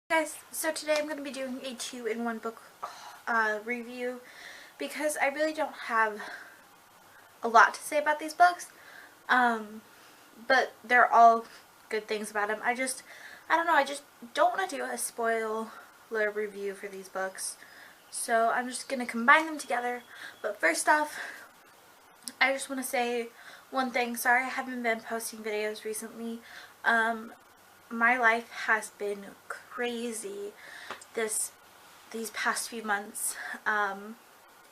Guys, so today I'm going to be doing a 2-in-1 book review because I really don't have a lot to say about these books, but they're all good things about them. I don't know, I just don't want to do a spoiler review for these books, so I'm just going to combine them together. But first off, I just want to say one thing. Sorry I haven't been posting videos recently. My life has been crazy these past few months.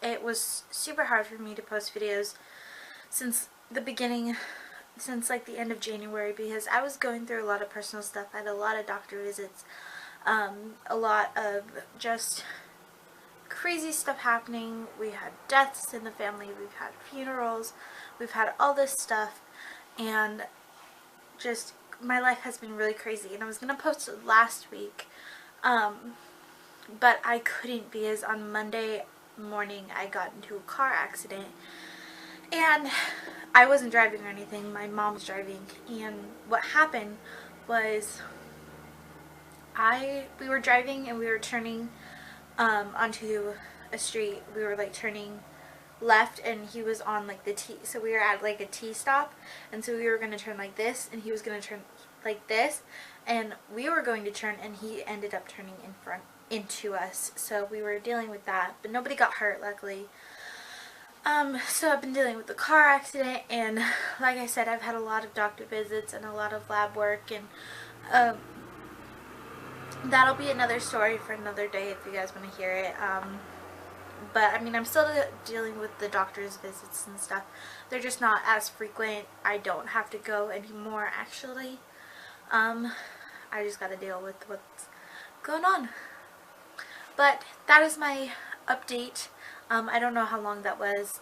It was super hard for me to post videos since the beginning, since like the end of January, because I was going through a lot of personal stuff. I had a lot of doctor visits, a lot of just crazy stuff happening. We had deaths in the family, we've had funerals, we've had all this stuff, and just my life has been really crazy. And I was gonna post it last week, but I couldn't because on Monday morning I got into a car accident, and I wasn't driving or anything, my mom was driving. And what happened was we were driving and we were turning onto a street. We were like turning left and he was on like the T, so we were at like a T stop, and so we were going to turn like this and he was going to turn like this, and we were going to turn and he ended up turning in front into us. So we were dealing with that, but nobody got hurt, luckily. So I've been dealing with the car accident, and like I said, I've had a lot of doctor visits and a lot of lab work, and that'll be another story for another day if you guys want to hear it. But I mean, I'm still dealing with the doctor's visits and stuff. They're just not as frequent. I don't have to go anymore, actually. I just gotta deal with what's going on. But that is my update. I don't know how long that was,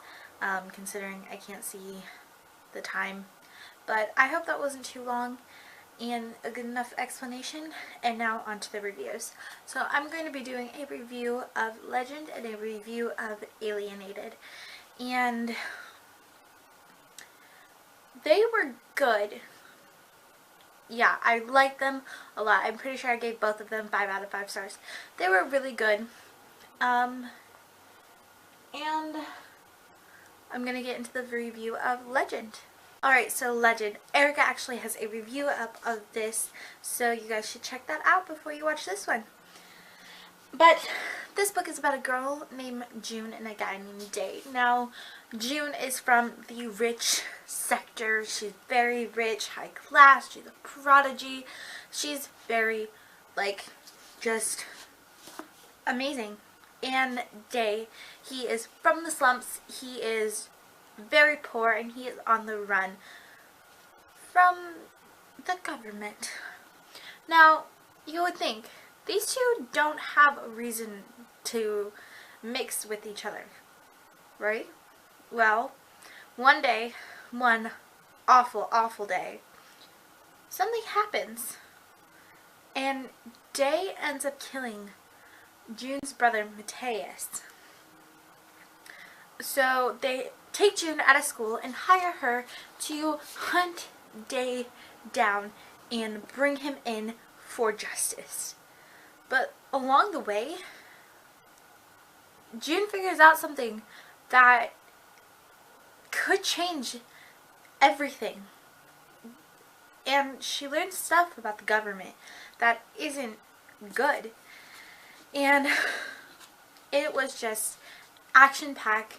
considering I can't see the time. But I hope that wasn't too long and a good enough explanation. And now on to the reviews. So I'm going to be doing a review of Legend and a review of Alienated, and they were good. Yeah, I liked them a lot. I'm pretty sure I gave both of them 5 out of 5 stars. They were really good. And I'm gonna get into the review of Legend. Alright, so Legend. Erika actually has a review up of this, so you guys should check that out before you watch this one. But this book is about a girl named June and a guy named Day. Now, June is from the rich sector. She's very rich, high class. She's a prodigy. She's very, like, just amazing. And Day, he is from the slumps. He is very poor, and he is on the run from the government. Now, you would think these two don't have a reason to mix with each other, right? Well, one day, one awful day, something happens, and Day ends up killing June's brother, Mateus. So they take June out of school and hire her to hunt Day down and bring him in for justice. But along the way, June figures out something that could change everything. And she learns stuff about the government that isn't good. And it was just action-packed.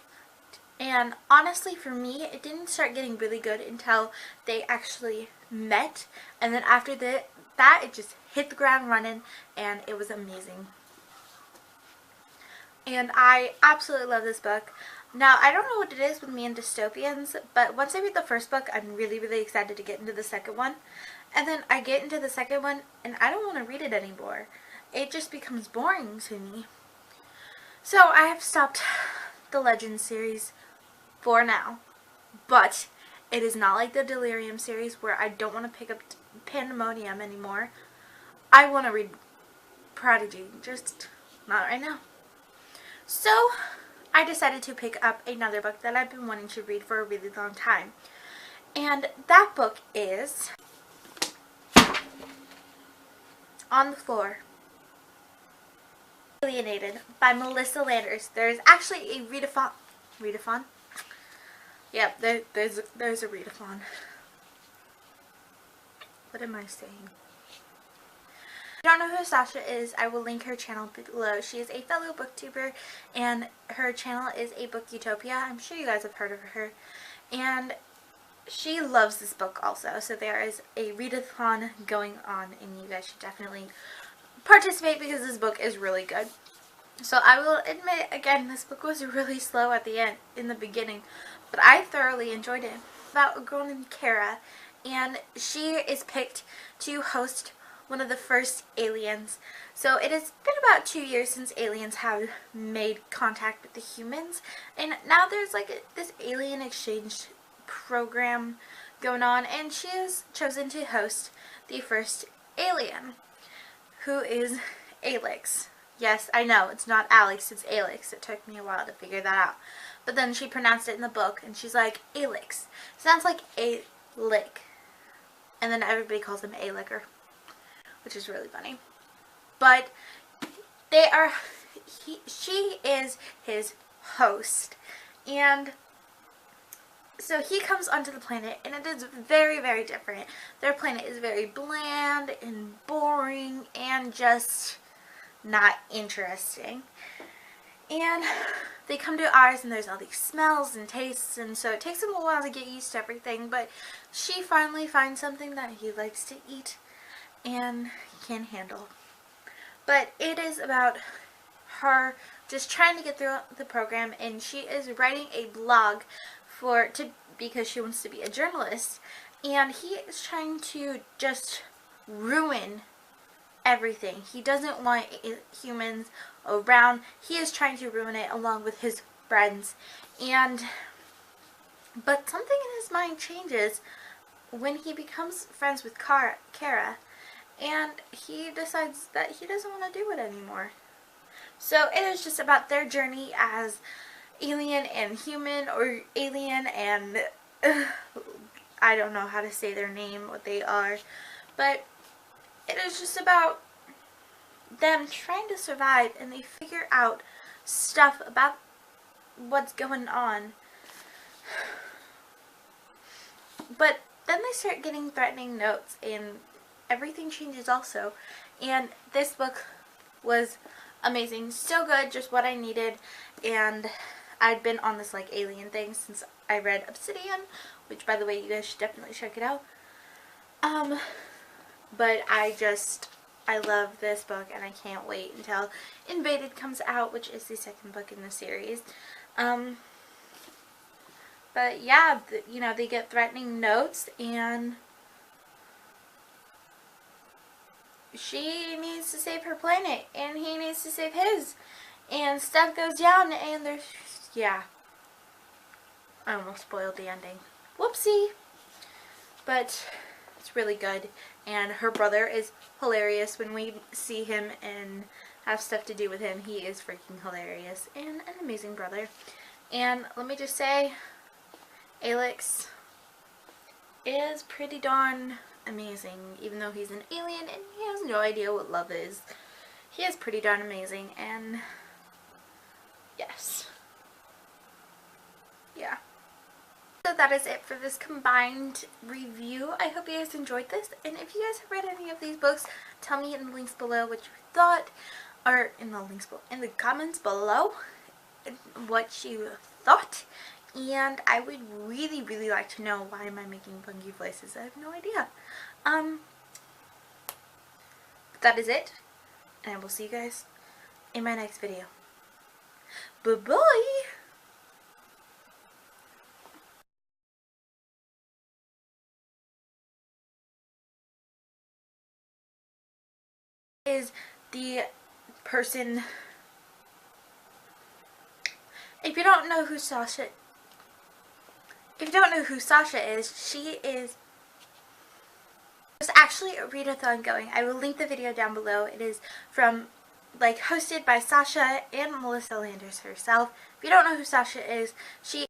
And honestly, for me, it didn't start getting really good until they actually met. And then after that, it just hit the ground running, and it was amazing. And I absolutely love this book. Now, I don't know what it is with me and dystopians, but once I read the first book, I'm really excited to get into the second one. And then I get into the second one, and I don't want to read it anymore. It just becomes boring to me. So I have stopped the Legend series for now. But it is not like the Delirium series where I don't want to pick up Pandemonium anymore. I want to read Prodigy, just not right now. So I decided to pick up another book that I've been wanting to read for a really long time. And that book is On the Floor Alienated by Melissa Landers. There's actually a readathon. Readathon? Yep, there's a readathon. What am I saying? If you don't know who Sasha is, I will link her channel below. She is a fellow booktuber, and her channel is a book utopia. I'm sure you guys have heard of her. And she loves this book also. So there is a readathon going on, and you guys should definitely participate because this book is really good. So I will admit, again, this book was really slow at the end, in the beginning, but I thoroughly enjoyed it. It's about a girl named Kara, and she is picked to host one of the first aliens. So it has been about 2 years since aliens have made contact with the humans, and now there's like this alien exchange program going on, and she is chosen to host the first alien, who is Alex. Yes, I know, it's not Alex, it's Alex. It took me a while to figure that out. But then she pronounced it in the book, and she's like, Alex. Sounds like A-lick. And then everybody calls him A-licker, which is really funny. But they are, she is his host. And so he comes onto the planet, and it is very, very different. Their planet is very bland and boring and just not interesting. And they come to ours, and there's all these smells and tastes, and so it takes him a while to get used to everything, but she finally finds something that he likes to eat and can handle. But it is about her just trying to get through the program, and she is writing a blog because she wants to be a journalist, and he is trying to just ruin everything. He doesn't want humans around. He is trying to ruin it along with his friends. But something in his mind changes when he becomes friends with Kara, and he decides that he doesn't want to do it anymore. So it is just about their journey as alien and human, or alien and I don't know how to say their name, what they are, but it is just about them trying to survive, and they figure out stuff about what's going on. But then they start getting threatening notes, and everything changes also. And this book was amazing. So good, just what I needed. And I'd been on this like alien thing since I read Obsidian, which by the way, you guys should definitely check it out. But I love this book, and I can't wait until Invaded comes out, which is the second book in the series. But yeah, you know, they get threatening notes, and she needs to save her planet, and he needs to save his, and stuff goes down, and there's, yeah, I almost spoiled the ending. Whoopsie. But it's really good, and her brother is hilarious. When we see him and have stuff to do with him, he is freaking hilarious, and an amazing brother. And let me just say, Alex is pretty darn amazing, even though he's an alien and he has no idea what love is. He is pretty darn amazing, and yes. Yeah. So that is it for this combined review. I hope you guys enjoyed this, and if you guys have read any of these books, tell me in the links below what you thought, or in the comments below what you thought. And I would really, really like to know, why am I making funky voices? I have no idea. But that is it, and I will see you guys in my next video. Bye-bye! Is the person, if you don't know who Sasha is, she is, there's actually a readathon going. I will link the video down below. It is from, like, hosted by Sasha and Melissa Landers herself. If you don't know who Sasha is, she